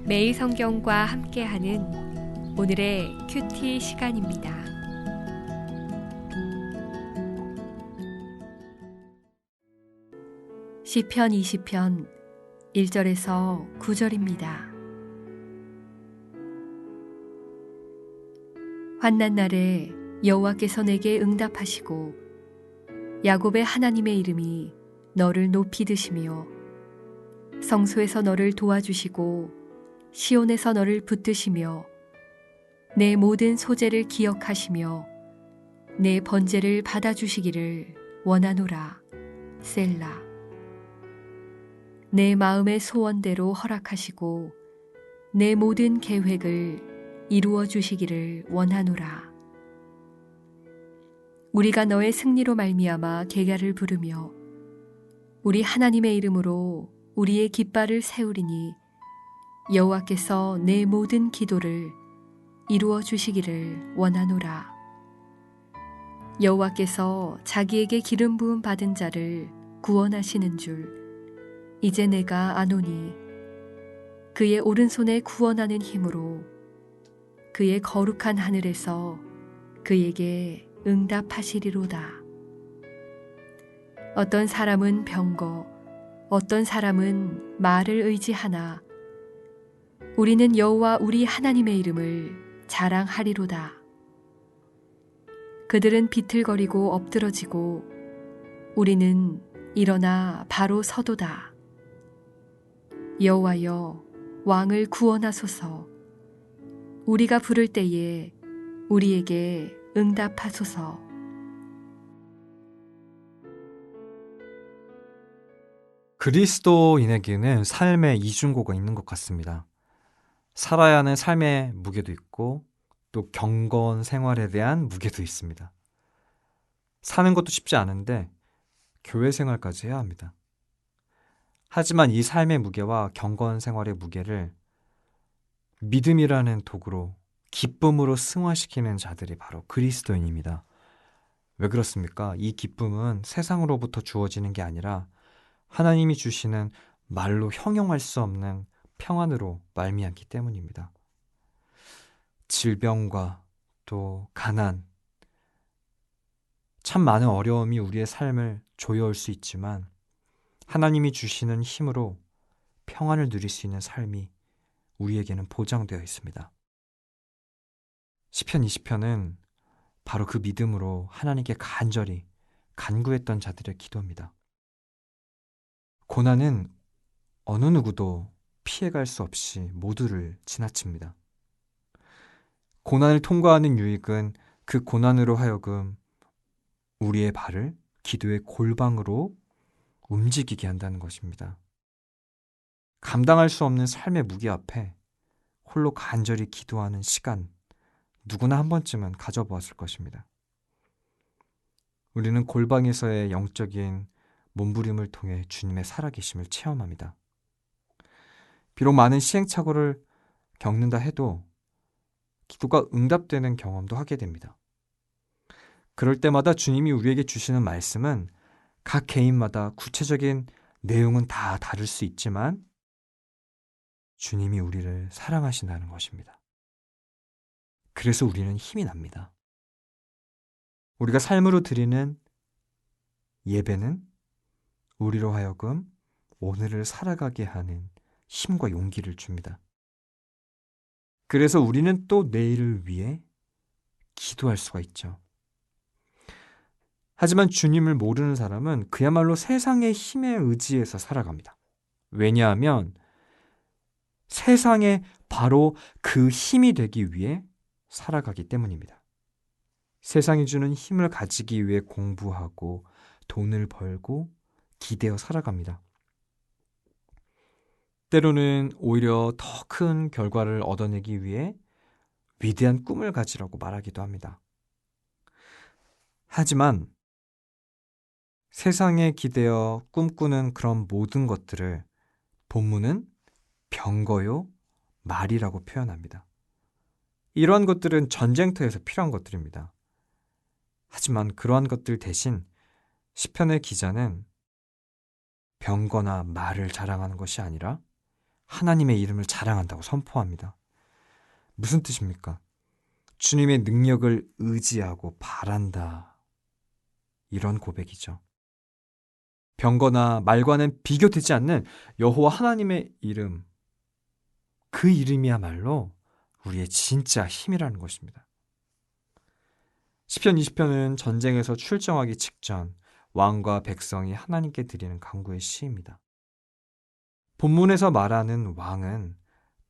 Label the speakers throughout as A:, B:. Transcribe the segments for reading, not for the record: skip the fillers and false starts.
A: 매일 성경과 함께하는 오늘의 큐티 시간입니다. 시편 20편 1절에서 9절입니다. 환난 날에 여호와께서 내게 응답하시고 야곱의 하나님의 이름이 너를 높이 드시며 성소에서 너를 도와주시고 시온에서 너를 붙드시며 내 모든 소재를 기억하시며 내 번제를 받아주시기를 원하노라. 셀라. 내 마음의 소원대로 허락하시고 내 모든 계획을 이루어 주시기를 원하노라. 우리가 너의 승리로 말미암아 계가를 부르며 우리 하나님의 이름으로 우리의 깃발을 세우리니 여호와께서 내 모든 기도를 이루어 주시기를 원하노라. 여호와께서 자기에게 기름 부음 받은 자를 구원하시는 줄 이제 내가 아노니 그의 오른손에 구원하는 힘으로 그의 거룩한 하늘에서 그에게 응답하시리로다. 어떤 사람은 병거, 어떤 사람은 말을 의지하나 우리는 여호와 우리 하나님의 이름을 자랑하리로다. 그들은 비틀거리고 엎드러지고 우리는 일어나 바로 서도다. 여호와여, 왕을 구원하소서. 우리가 부를 때에 우리에게 응답하소서.
B: 그리스도인에게는 삶의 이중고가 있는 것 같습니다. 살아야 하는 삶의 무게도 있고 또 경건 생활에 대한 무게도 있습니다. 사는 것도 쉽지 않은데 교회 생활까지 해야 합니다. 하지만 이 삶의 무게와 경건 생활의 무게를 믿음이라는 도구로 기쁨으로 승화시키는 자들이 바로 그리스도인입니다. 왜 그렇습니까? 이 기쁨은 세상으로부터 주어지는 게 아니라 하나님이 주시는 말로 형용할 수 없는 평안으로 말미암기 때문입니다. 질병과 또 가난, 참 많은 어려움이 우리의 삶을 조여올 수 있지만 하나님이 주시는 힘으로 평안을 누릴 수 있는 삶이 우리에게는 보장되어 있습니다. 시편 20편은 바로 그 믿음으로 하나님께 간절히 간구했던 자들의 기도입니다. 고난은 어느 누구도 피해갈 수 없이 모두를 지나칩니다. 고난을 통과하는 유익은 그 고난으로 하여금 우리의 발을 기도의 골방으로 움직이게 한다는 것입니다. 감당할 수 없는 삶의 무게 앞에 홀로 간절히 기도하는 시간, 누구나 한 번쯤은 가져보았을 것입니다. 우리는 골방에서의 영적인 몸부림을 통해 주님의 살아계심을 체험합니다. 비록 많은 시행착오를 겪는다 해도 기도가 응답되는 경험도 하게 됩니다. 그럴 때마다 주님이 우리에게 주시는 말씀은 각 개인마다 구체적인 내용은 다 다를 수 있지만 주님이 우리를 사랑하신다는 것입니다. 그래서 우리는 힘이 납니다. 우리가 삶으로 드리는 예배는 우리로 하여금 오늘을 살아가게 하는 힘과 용기를 줍니다. 그래서 우리는 또 내일을 위해 기도할 수가 있죠. 하지만 주님을 모르는 사람은 그야말로 세상의 힘에 의지해서 살아갑니다. 왜냐하면 세상에 바로 그 힘이 되기 위해 살아가기 때문입니다. 세상이 주는 힘을 가지기 위해 공부하고 돈을 벌고 기대어 살아갑니다. 때로는 오히려 더 큰 결과를 얻어내기 위해 위대한 꿈을 가지라고 말하기도 합니다. 하지만 세상에 기대어 꿈꾸는 그런 모든 것들을 본문은 병거요, 말이라고 표현합니다. 이러한 것들은 전쟁터에서 필요한 것들입니다. 하지만 그러한 것들 대신 시편의 기자는 병거나 말을 자랑하는 것이 아니라 하나님의 이름을 자랑한다고 선포합니다. 무슨 뜻입니까? 주님의 능력을 의지하고 바란다. 이런 고백이죠. 병거나 말과는 비교되지 않는 여호와 하나님의 이름, 그 이름이야말로 우리의 진짜 힘이라는 것입니다. 시편 20편은 전쟁에서 출정하기 직전 왕과 백성이 하나님께 드리는 간구의 시입니다. 본문에서 말하는 왕은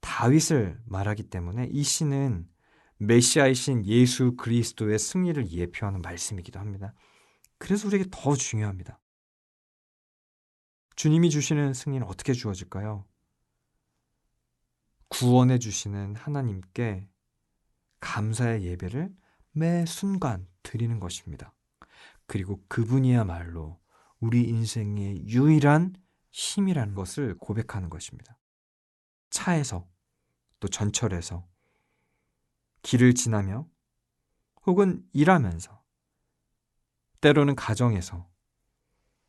B: 다윗을 말하기 때문에 이 시는 메시아이신 예수 그리스도의 승리를 예표하는 말씀이기도 합니다. 그래서 우리에게 더 중요합니다. 주님이 주시는 승리는 어떻게 주어질까요? 구원해 주시는 하나님께 감사의 예배를 매 순간 드리는 것입니다. 그리고 그분이야말로 우리 인생의 유일한 힘이라는 것을 고백하는 것입니다. 차에서, 또 전철에서, 길을 지나며, 혹은 일하면서, 때로는 가정에서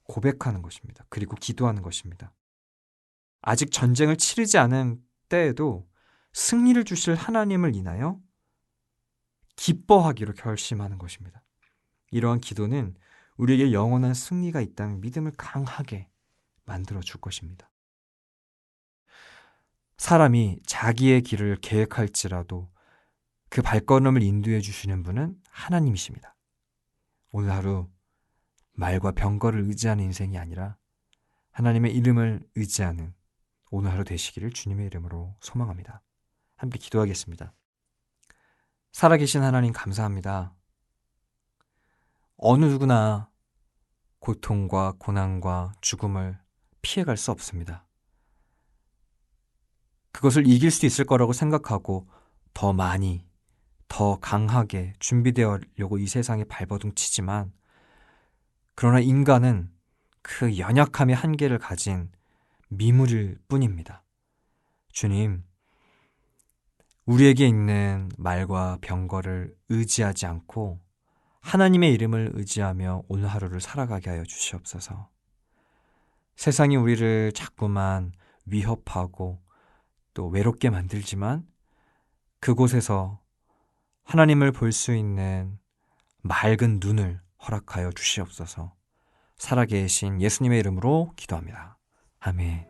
B: 고백하는 것입니다. 그리고 기도하는 것입니다. 아직 전쟁을 치르지 않은 때에도 승리를 주실 하나님을 인하여 기뻐하기로 결심하는 것입니다. 이러한 기도는 우리에게 영원한 승리가 있다는 믿음을 강하게 만들어 줄 것입니다. 사람이 자기의 길을 계획할지라도 그 발걸음을 인도해 주시는 분은 하나님이십니다. 오늘 하루 말과 병거를 의지하는 인생이 아니라 하나님의 이름을 의지하는 오늘 하루 되시기를 주님의 이름으로 소망합니다. 함께 기도하겠습니다. 살아계신 하나님 감사합니다. 어느 누구나 고통과 고난과 죽음을 피해갈 수 없습니다. 그것을 이길 수 있을 거라고 생각하고 더 많이, 더 강하게 준비되려고 이 세상에 발버둥 치지만 그러나 인간은 그 연약함의 한계를 가진 미물일 뿐입니다. 주님, 우리에게 있는 말과 병거를 의지하지 않고 하나님의 이름을 의지하며 오늘 하루를 살아가게 하여 주시옵소서. 세상이 우리를 자꾸만 위협하고 또 외롭게 만들지만 그곳에서 하나님을 볼 수 있는 맑은 눈을 허락하여 주시옵소서. 살아계신 예수님의 이름으로 기도합니다. 아멘.